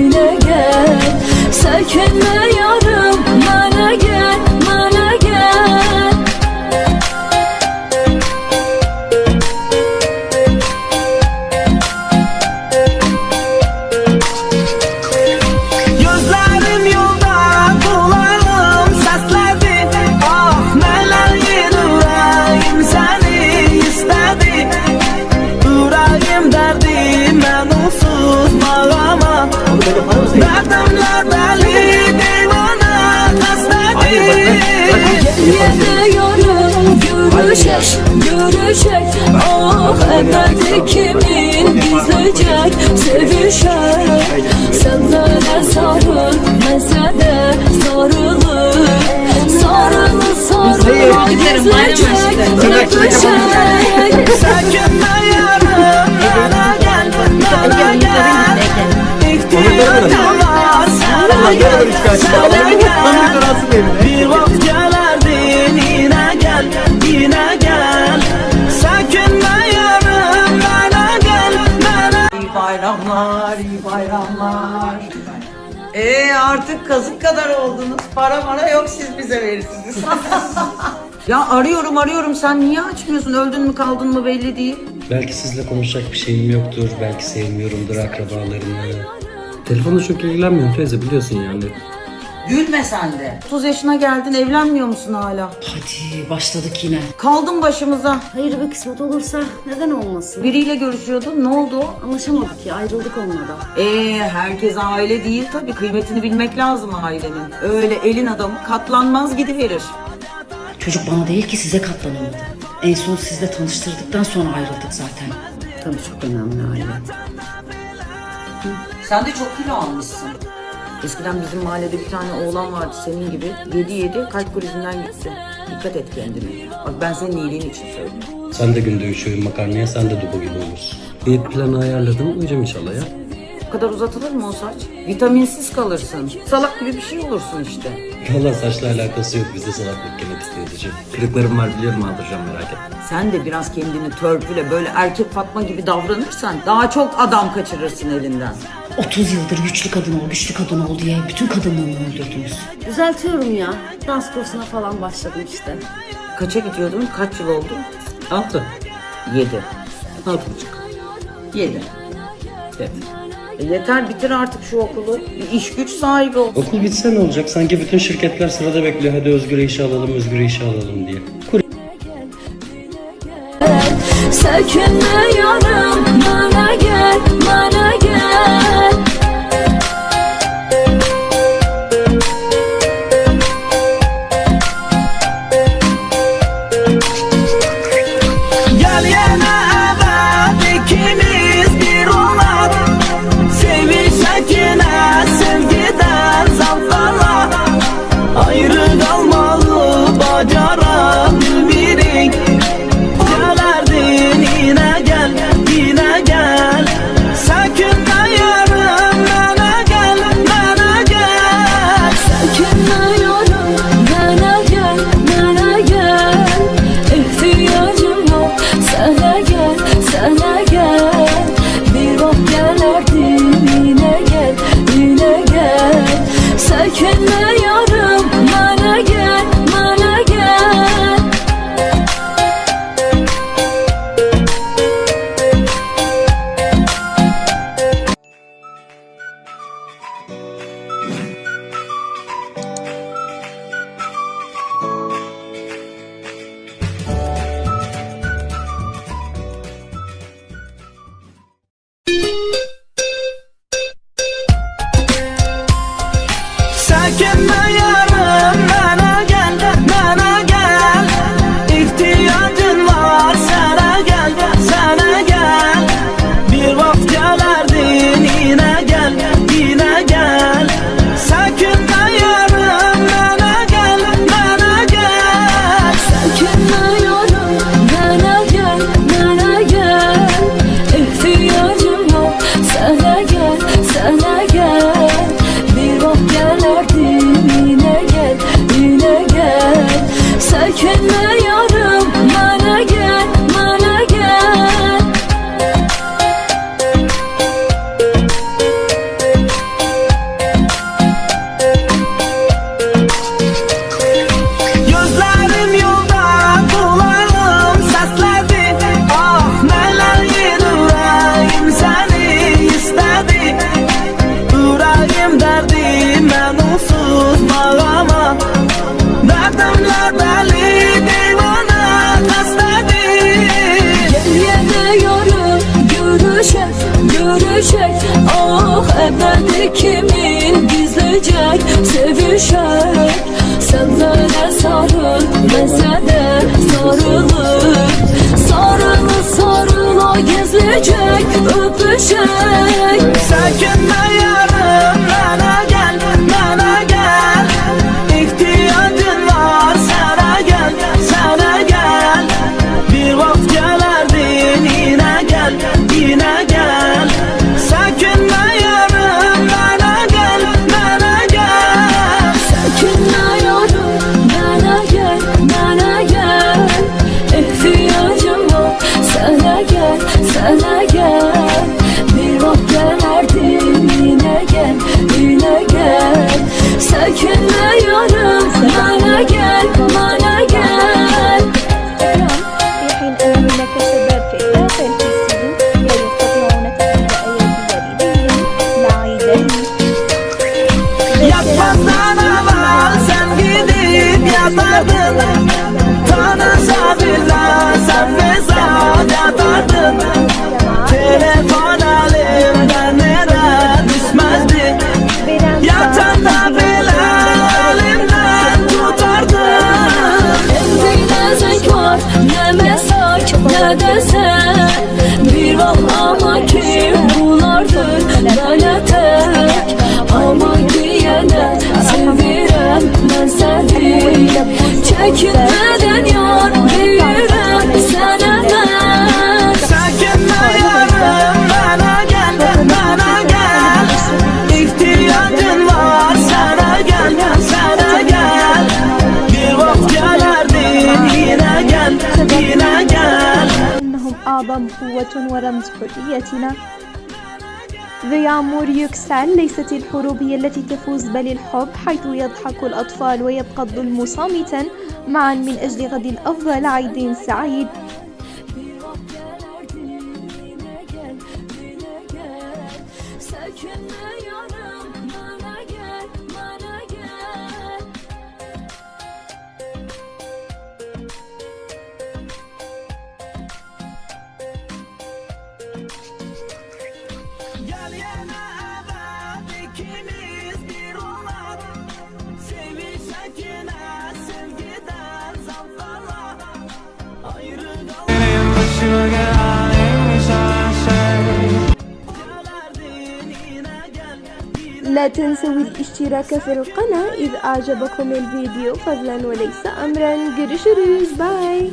yine gel. Sökünme yarım, bana gel, bana gel. Gözlerim yolda, kulağım sesledi. Ah neler yüreğim seni istedi. Yüreğim derdim ben onsuz bağlama. Derdimler deli divana kasledi. Yediyorum görüşek, görüşek. Ah ebedi kimin gizleyecek sevişek. Sözlere sarıl, mesele sarılır. Sarılı sarılı gizleyecek, öpüşek. Sökünme yarım, bana gel, bana gel. İhtiyacım var sana gel, sana gel. Bir vakit gelerdin yine gel, yine gel. Sökünme yarım, bana gel, bana. İyi bayramlar, iyi bayramlar. Artık kazık kadar oldunuz. Para yok, siz bize verirsiniz. Ya arıyorum sen niye açmıyorsun? Öldün mü kaldın mı belli değil. Belki sizle konuşacak bir şeyim yoktur. Belki sevmiyorumdur akrabalarımı. Telefonla çok ilgilenmiyorum teyze, biliyorsun yani. Gülme sen de. 30 yaşına geldin, evlenmiyor musun hala? Hadi başladık yine. Kaldın başımıza. Hayır bir kısmet olursa neden olmasın? Biriyle görüşüyordun, ne oldu o? Anlaşamadık ya, ayrıldık onunla. Herkes aile değil tabii, kıymetini bilmek lazım ailenin. Öyle elin adamı katlanmaz gidiverir. Çocuk bana değil ki size katlanamadı. En son sizle tanıştırdıktan sonra ayrıldık zaten. Tabii çok önemli aile. Sen de çok kilo almışsın. Eskiden bizim mahallede bir tane oğlan vardı senin gibi. Yedi kalp krizinden gitti. Dikkat et kendine. Bak ben senin iyiliğin için söylüyorum. Sen de günde 3 öğün makarnaya, sen de dubu gibi olursun. Diyet planı ayarladım, uyuyacağım inşallah ya. Bu kadar uzatılır mı o saç? Vitaminsiz kalırsın. Salak gibi bir şey olursun işte. Valla saçla alakası yok, bizde salaklık genetik teyzeciğim. Kırıklarım var biliyorum, aldıracağım, merak etme. Sen de biraz kendini törpüle böyle erkek Fatma gibi davranırsan daha çok adam kaçırırsın elinden. 30 yıldır güçlü kadın ol diye bütün kadınlığımı öldürdünüz. Düzeltiyorum ya. Dans kursuna falan başladım işte. Kaça gidiyordun? Kaç yıl oldu? 6. 7. 6,5. 7. Evet. Yeter, bitir artık şu okulu. Bir iş güç sahibi ol. Okul bitse ne olacak? Sanki bütün şirketler sırada bekliyor. Hadi Özgür'e işe alalım, Özgür'e işe alalım diye. Sökünme yarım, bana gel, bana gel. Gel yana ebed ikimiz bir olalım. Sevişek yine sevgiden zavkala. Ayrı kalmalı bacarabilmirik. Gelerdin yine gel, yine gel. Sökünme yarım, bana gel, bana gel. Sökünme yarım, bana gel, bana gel. İhtiyacım yok, sana gel, sana gel. Bir vakit gelerdin yine gel, yine gel. Sökünme yarım, bana gel, bana gel. Sökünme yarım, bana gel, bana gel. İhtiyacın var sana gel, sana gel. Bir vakit gelerdin yine gel, yine gel. Sökünme yarım, bana gel, bana gel. Sökünme yarım, bana gel, bana gel. İhtiyacım yok, sana gel, sana gel. Bir vakit gelerdin yine gel, yine gel. Sökünme yarım, bana gel, bana gel. düşek. Ah ebedi kimin gizleyecek sevişek. Sen böyle sarıl ben de sarılır. Sarılı sarıla gizleyecek öpüşek. Sakınma yarım bana gel, bana gel. İhtiyacın var sana gel, sana gel. Bir vakit gelerdin yine gel, yine gel. Sakınma yarım bana gel, bana gel. Sakınma yarım bana gel, bana gel. İhtiyacım var sana gel, sana gel. Bir vakit gelerdin yine gel, yine gel. Sakınma yarım bana gel, bana gel. في حين أن هناك شباب في الداخل في السجن لا يستطيعون تحمل آيات والديهم العيدين. Yapmazdan ama sen gidip yatardın. Tanısa billah sen fesat yatardın. Telefon elimden nere düşmezdi. Yatanda bile elimden tutardın. Ne zevk var, ne mesaj, ne desen. Bir bak ama kim bulardır böyle tek. Ama diyene sevirem ben seni. Çekinmeden yar büyürem sana ben. Sakınma yarım bana gel, bana gel. İhtiyacın var sana gel, sana gel. Bir vakit gelerdin yine gel, yine gel. إنهم أعظم قوة ورمز حريتنا. ذي عمور يكسل. ليست الحروب هي التي تفوز بل الحب، حيث يضحك الأطفال ويبقى الظلم صامتا معا من أجل غد أفضل. عيد سعيد. Sakınma yarım bana gel, bana gel. Gel yana evet ikimiz bir olalım. Sevişek yine sevgiden zavklarla. Ayrı لا تنسوا الاشتراك في القناة إذا أعجبكم الفيديو فضلا وليس أمرا. görüşürüz. باي.